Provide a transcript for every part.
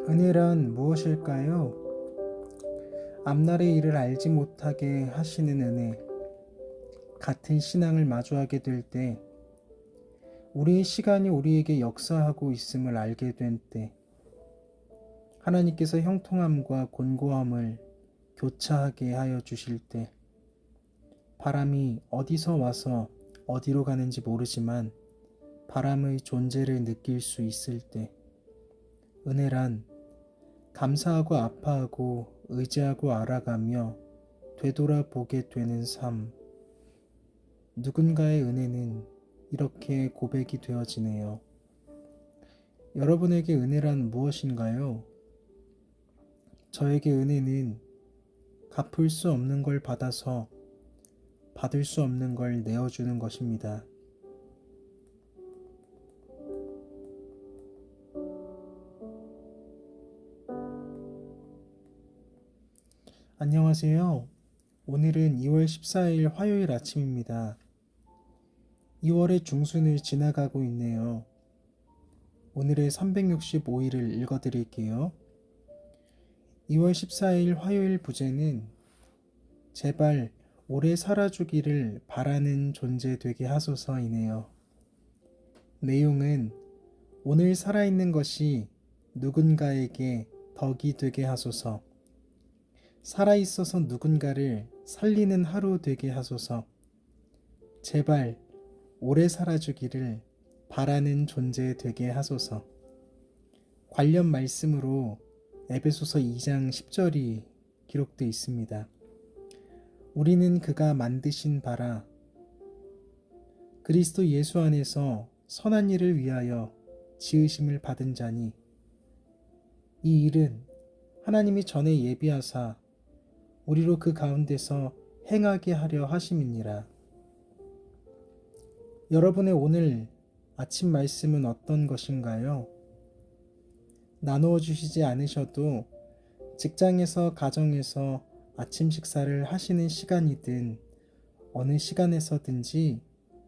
은혜란 무엇일까요? 앞날의 일을 알지 못하게 하시는 은혜. 같은 신앙을 마주하게 될 때, 우리의 시간이 우리에게 역사하고 있음을 알게 된 때, 하나님께서 형통함과 곤고함을 교차하게 하여 주실 때, 바람이 어디서 와서 어디로 가는지 모르지만 바람의 존재를 느낄 수 있을 때, 은혜란 감사하고 아파하고 의지하고 알아가며 되돌아보게 되는 삶. 누군가의 은혜는 이렇게 고백이 되어지네요. 여러분에게 은혜란 무엇인가요? 저에게 은혜는 갚을 수 없는 걸 받아서 받을 수 없는 걸 내어주는 것입니다. 안녕하세요. 오늘은 2월 14일 화요일 아침입니다. 2월의 중순을 지나가고 있네요. 오늘의 365일을 읽어드릴게요. 2월 14일 화요일 부제는 제발 오래 살아주기를 바라는 존재 되게 하소서이네요. 내용은 오늘 살아있는 것이 누군가에게 덕이 되게 하소서, 살아있어서 누군가를 살리는 하루 되게 하소서, 제발 오래 살아주기를 바라는 존재 되게 하소서. 관련 말씀으로 에베소서 2장 10절이 기록되어 있습니다. 우리는 그가 만드신 바라 그리스도 예수 안에서 선한 일을 위하여 지으심을 받은 자니 이 일은 하나님이 전에 예비하사 우리로 그 가운데서 행하게 하려 하심이니라. 여러분의 오늘 아침 말씀은 어떤 것인가요? 나누어 주시지 않으셔도 직장에서 가정에서 아침 식사를 하시는 시간이든 어느 시간에서든지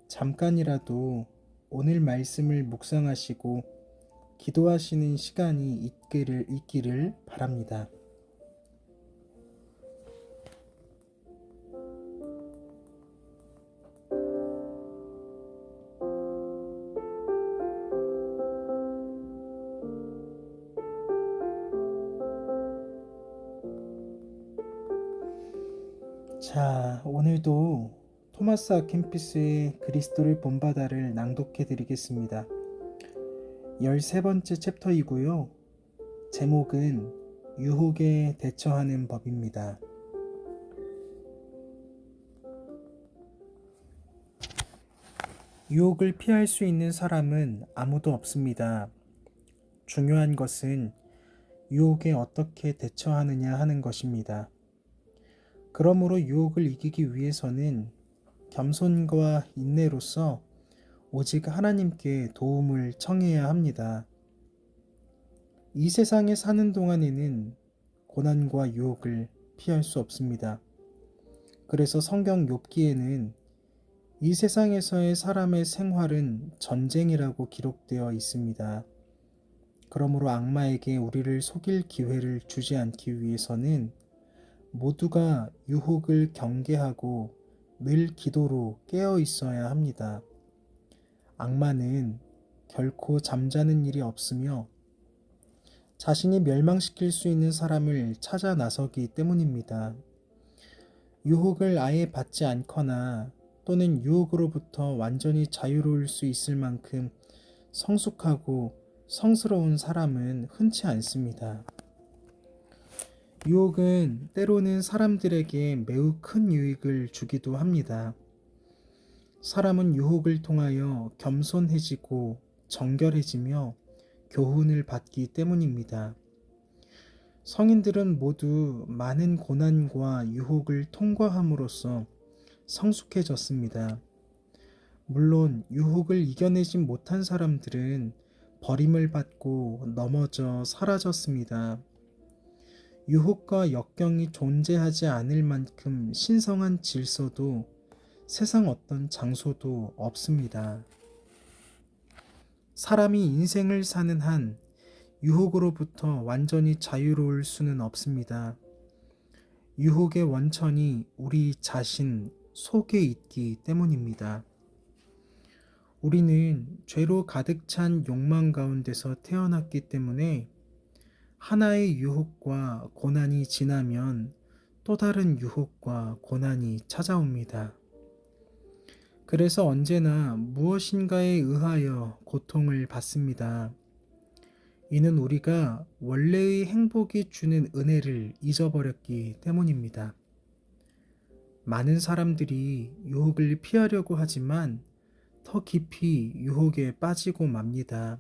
잠깐이라도 오늘 말씀을 묵상하시고 기도하시는 시간이 있기를 바랍니다. 자, 오늘도 토마스 아켄피스의 그리스도를 본받아를 낭독해 드리겠습니다. 13번째 챕터이고요. 제목은 유혹에 대처하는 법입니다. 유혹을 피할 수 있는 사람은 아무도 없습니다. 중요한 것은 유혹에 어떻게 대처하느냐 하는 것입니다. 그러므로 유혹을 이기기 위해서는 겸손과 인내로서 오직 하나님께 도움을 청해야 합니다. 이 세상에 사는 동안에는 고난과 유혹을 피할 수 없습니다. 그래서 성경 욥기에는 이 세상에서의 사람의 생활은 전쟁이라고 기록되어 있습니다. 그러므로 악마에게 우리를 속일 기회를 주지 않기 위해서는 모두가 유혹을 경계하고 늘 기도로 깨어 있어야 합니다. 악마는 결코 잠자는 일이 없으며 자신이 멸망시킬 수 있는 사람을 찾아 나서기 때문입니다. 유혹을 아예 받지 않거나 또는 유혹으로부터 완전히 자유로울 수 있을 만큼 성숙하고 성스러운 사람은 흔치 않습니다. 유혹은 때로는 사람들에게 매우 큰 유익을 주기도 합니다. 사람은 유혹을 통하여 겸손해지고 정결해지며 교훈을 받기 때문입니다. 성인들은 모두 많은 고난과 유혹을 통과함으로써 성숙해졌습니다. 물론 유혹을 이겨내지 못한 사람들은 버림을 받고 넘어져 사라졌습니다. 유혹과 역경이 존재하지 않을 만큼 신성한 질서도 세상 어떤 장소도 없습니다. 사람이 인생을 사는 한 유혹으로부터 완전히 자유로울 수는 없습니다. 유혹의 원천이 우리 자신 속에 있기 때문입니다. 우리는 죄로 가득 찬 욕망 가운데서 태어났기 때문에 하나의 유혹과 고난이 지나면 또 다른 유혹과 고난이 찾아옵니다. 그래서 언제나 무엇인가에 의하여 고통을 받습니다. 이는 우리가 원래의 행복이 주는 은혜를 잊어버렸기 때문입니다. 많은 사람들이 유혹을 피하려고 하지만 더 깊이 유혹에 빠지고 맙니다.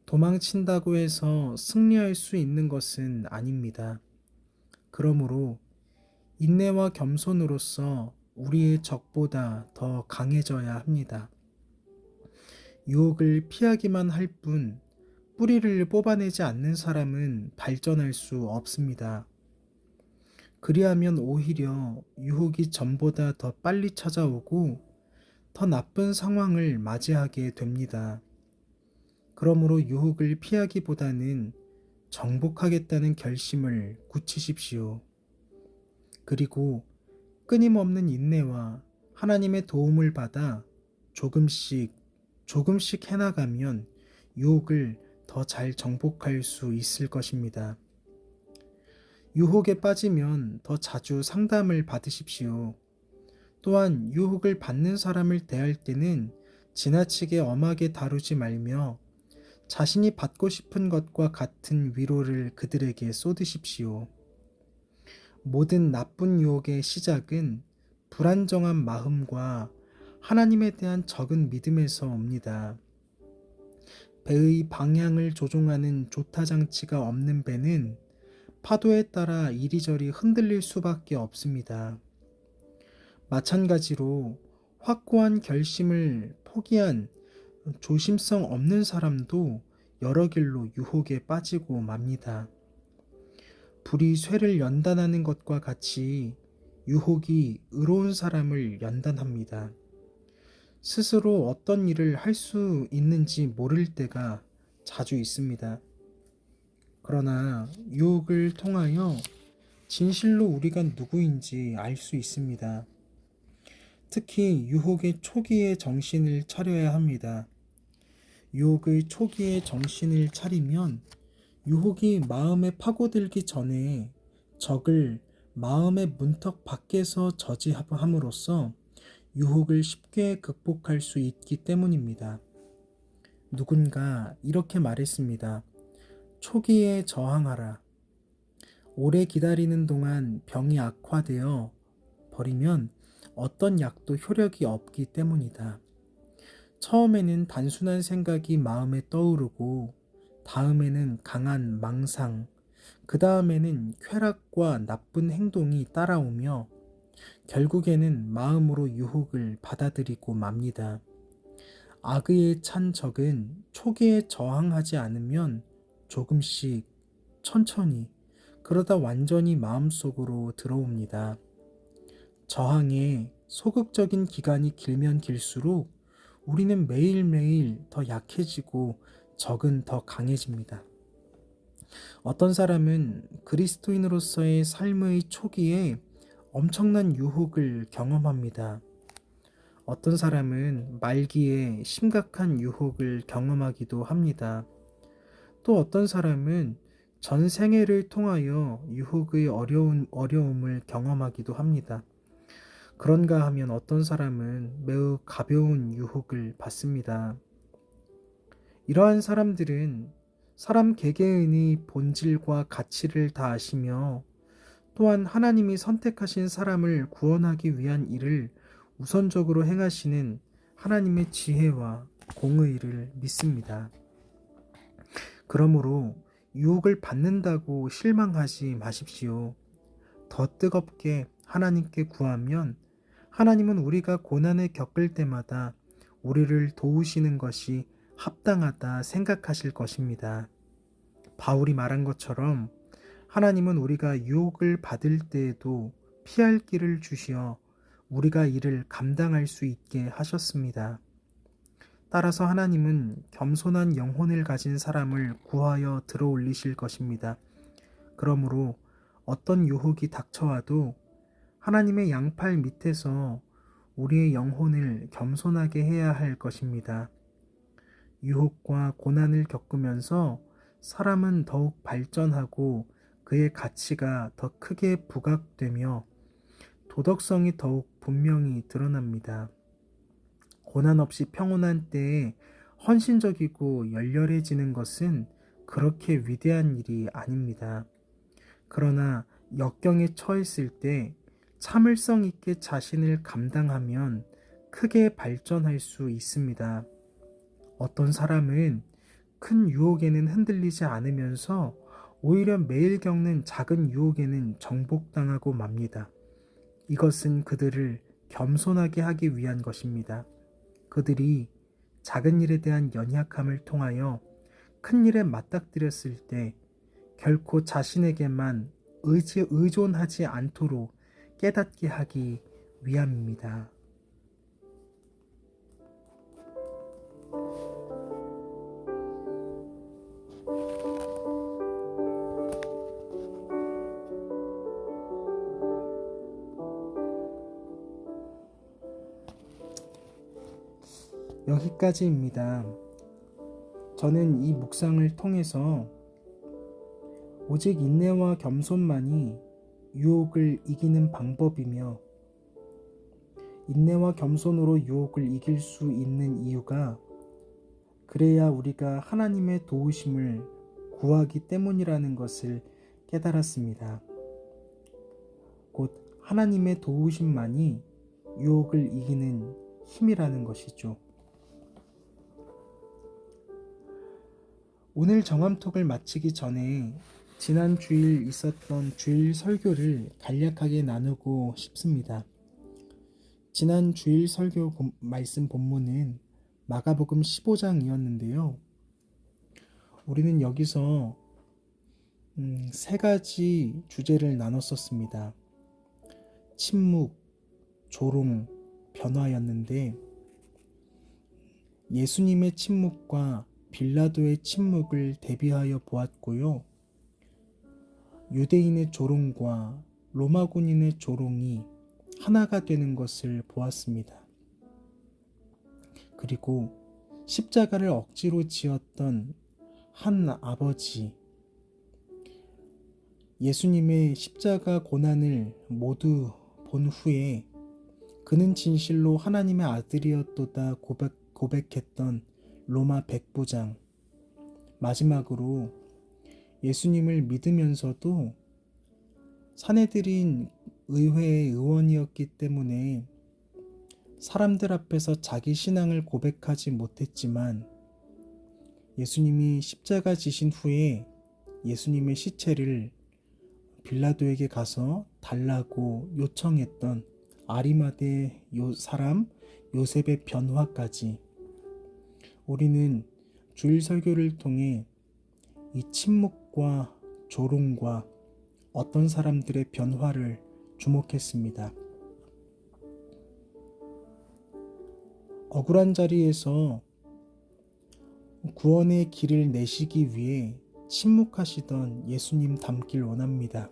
도망친다고 해서 승리할 수 있는 것은 아닙니다. 그러므로 인내와 겸손으로서 우리의 적보다 더 강해져야 합니다. 유혹을 피하기만 할 뿐 뿌리를 뽑아내지 않는 사람은 발전할 수 없습니다. 그리하면 오히려 유혹이 전보다 더 빨리 찾아오고 더 나쁜 상황을 맞이하게 됩니다. 그러므로 유혹을 피하기보다는 정복하겠다는 결심을 굳히십시오. 그리고 끊임없는 인내와 하나님의 도움을 받아 조금씩 해나가면 유혹을 더 잘 정복할 수 있을 것입니다. 유혹에 빠지면 더 자주 상담을 받으십시오. 또한 유혹을 받는 사람을 대할 때는 지나치게 엄하게 다루지 말며 자신이 받고 싶은 것과 같은 위로를 그들에게 쏟으십시오. 모든 나쁜 유혹의 시작은 불안정한 마음과 하나님에 대한 적은 믿음에서 옵니다. 배의 방향을 조종하는 조타장치가 없는 배는 파도에 따라 이리저리 흔들릴 수밖에 없습니다. 마찬가지로 확고한 결심을 포기한 조심성 없는 사람도 여러 길로 유혹에 빠지고 맙니다. 불이 쇠를 연단하는 것과 같이 유혹이 의로운 사람을 연단합니다. 스스로 어떤 일을 할 수 있는지 모를 때가 자주 있습니다. 그러나 유혹을 통하여 진실로 우리가 누구인지 알 수 있습니다. 특히 유혹의 초기에 정신을 차려야 합니다. 유혹의 초기에 정신을 차리면 유혹이 마음에 파고들기 전에 적을 마음의 문턱 밖에서 저지함으로써 유혹을 쉽게 극복할 수 있기 때문입니다. 누군가 이렇게 말했습니다. 초기에 저항하라. 오래 기다리는 동안 병이 악화되어 버리면 어떤 약도 효력이 없기 때문이다. 처음에는 단순한 생각이 마음에 떠오르고 다음에는 강한 망상, 그 다음에는 쾌락과 나쁜 행동이 따라오며 결국에는 마음으로 유혹을 받아들이고 맙니다. 악의에 찬 적은 초기에 저항하지 않으면 조금씩, 천천히, 그러다 완전히 마음속으로 들어옵니다. 저항의 소극적인 기간이 길면 길수록 우리는 매일매일 더 약해지고 적은 더 강해집니다. 어떤 사람은 그리스도인으로서의 삶의 초기에 엄청난 유혹을 경험합니다. 어떤 사람은 말기에 심각한 유혹을 경험하기도 합니다. 또 어떤 사람은 전 생애를 통하여 유혹의 어려움을 경험하기도 합니다. 그런가 하면 어떤 사람은 매우 가벼운 유혹을 받습니다. 이러한 사람들은 사람 개개인의 본질과 가치를 다 아시며 또한 하나님이 선택하신 사람을 구원하기 위한 일을 우선적으로 행하시는 하나님의 지혜와 공의를 믿습니다. 그러므로 유혹을 받는다고 실망하지 마십시오. 더 뜨겁게 하나님께 구하면 하나님은 우리가 고난을 겪을 때마다 우리를 도우시는 것이 합당하다 생각하실 것입니다. 바울이 말한 것처럼 하나님은 우리가 유혹을 받을 때에도 피할 길을 주시어 우리가 이를 감당할 수 있게 하셨습니다. 따라서 하나님은 겸손한 영혼을 가진 사람을 구하여 들어올리실 것입니다. 그러므로 어떤 유혹이 닥쳐와도 하나님의 양팔 밑에서 우리의 영혼을 겸손하게 해야 할 것입니다. 유혹과 고난을 겪으면서 사람은 더욱 발전하고 그의 가치가 더 크게 부각되며 도덕성이 더욱 분명히 드러납니다. 고난 없이 평온한 때에 헌신적이고 열렬해지는 것은 그렇게 위대한 일이 아닙니다. 그러나 역경에 처했을 때 참을성 있게 자신을 감당하면 크게 발전할 수 있습니다. 어떤 사람은 큰 유혹에는 흔들리지 않으면서 오히려 매일 겪는 작은 유혹에는 정복당하고 맙니다. 이것은 그들을 겸손하게 하기 위한 것입니다. 그들이 작은 일에 대한 연약함을 통하여 큰 일에 맞닥뜨렸을 때 결코 자신에게만 의존하지 않도록 깨닫게 하기 위함입니다. 여기까지입니다. 저는 이 묵상을 통해서 오직 인내와 겸손만이 유혹을 이기는 방법이며 인내와 겸손으로 유혹을 이길 수 있는 이유가 그래야 우리가 하나님의 도우심을 구하기 때문이라는 것을 깨달았습니다. 곧 하나님의 도우심만이 유혹을 이기는 힘이라는 것이죠. 오늘 정암톡을 마치기 전에 지난 주일 있었던 주일 설교를 간략하게 나누고 싶습니다. 지난 주일 설교 말씀 본문은 마가복음 15장이었는데요. 우리는 여기서 세 가지 주제를 나눴었습니다. 침묵, 조롱, 변화였는데 예수님의 침묵과 빌라도의 침묵을 대비하여 보았고요. 유대인의 조롱과 로마 군인의 조롱이 하나가 되는 것을 보았습니다. 그리고 십자가를 억지로 지었던 한 아버지, 예수님의 십자가 고난을 모두 본 후에 그는 진실로 하나님의 아들이었도다 고백했던 로마 백부장, 마지막으로 예수님을 믿으면서도 사내들인 의회의 의원이었기 때문에 사람들 앞에서 자기 신앙을 고백하지 못했지만 예수님이 십자가 지신 후에 예수님의 시체를 빌라도에게 가서 달라고 요청했던 아리마대 사람 요셉의 변화까지 우리는 주일 설교를 통해 이 침묵과 조롱과 어떤 사람들의 변화를 주목했습니다. 억울한 자리에서 구원의 길을 내시기 위해 침묵하시던 예수님 닮길 원합니다.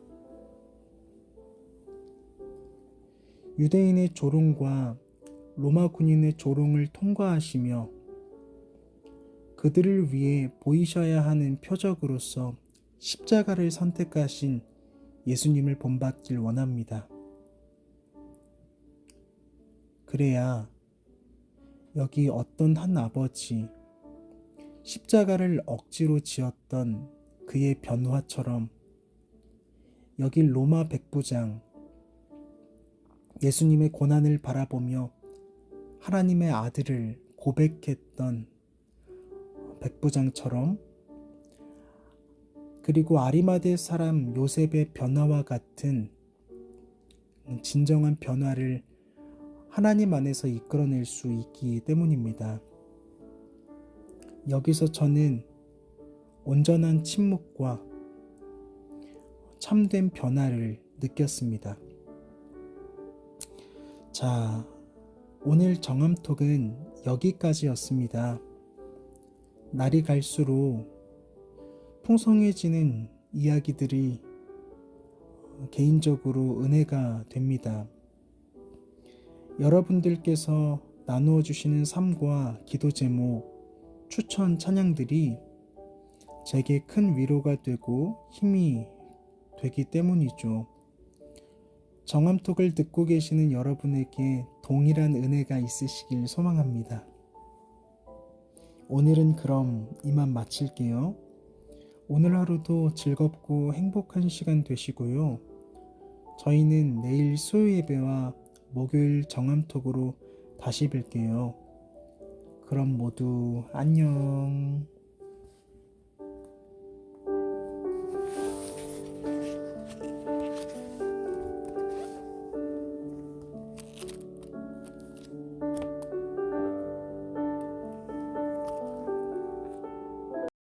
유대인의 조롱과 로마 군인의 조롱을 통과하시며 그들을 위해 보이셔야 하는 표적으로서 십자가를 선택하신 예수님을 본받길 원합니다. 그래야 여기 어떤 한 아버지, 십자가를 억지로 지었던 그의 변화처럼 여기 로마 백부장, 예수님의 고난을 바라보며 하나님의 아들을 고백했던 백부장처럼 그리고 아리마대 사람 요셉의 변화와 같은 진정한 변화를 하나님 안에서 이끌어낼 수 있기 때문입니다. 여기서 저는 온전한 침묵과 참된 변화를 느꼈습니다. 자, 오늘 정암톡은 여기까지였습니다. 날이 갈수록 풍성해지는 이야기들이 개인적으로 은혜가 됩니다. 여러분들께서 나누어 주시는 삶과 기도 제목, 추천 찬양들이 제게 큰 위로가 되고 힘이 되기 때문이죠. 정암톡을 듣고 계시는 여러분에게 동일한 은혜가 있으시길 소망합니다. 오늘은 그럼 이만 마칠게요. 오늘 하루도 즐겁고 행복한 시간 되시고요. 저희는 내일 수요 예배와 목요일 정암톡으로 다시 뵐게요. 그럼 모두 안녕.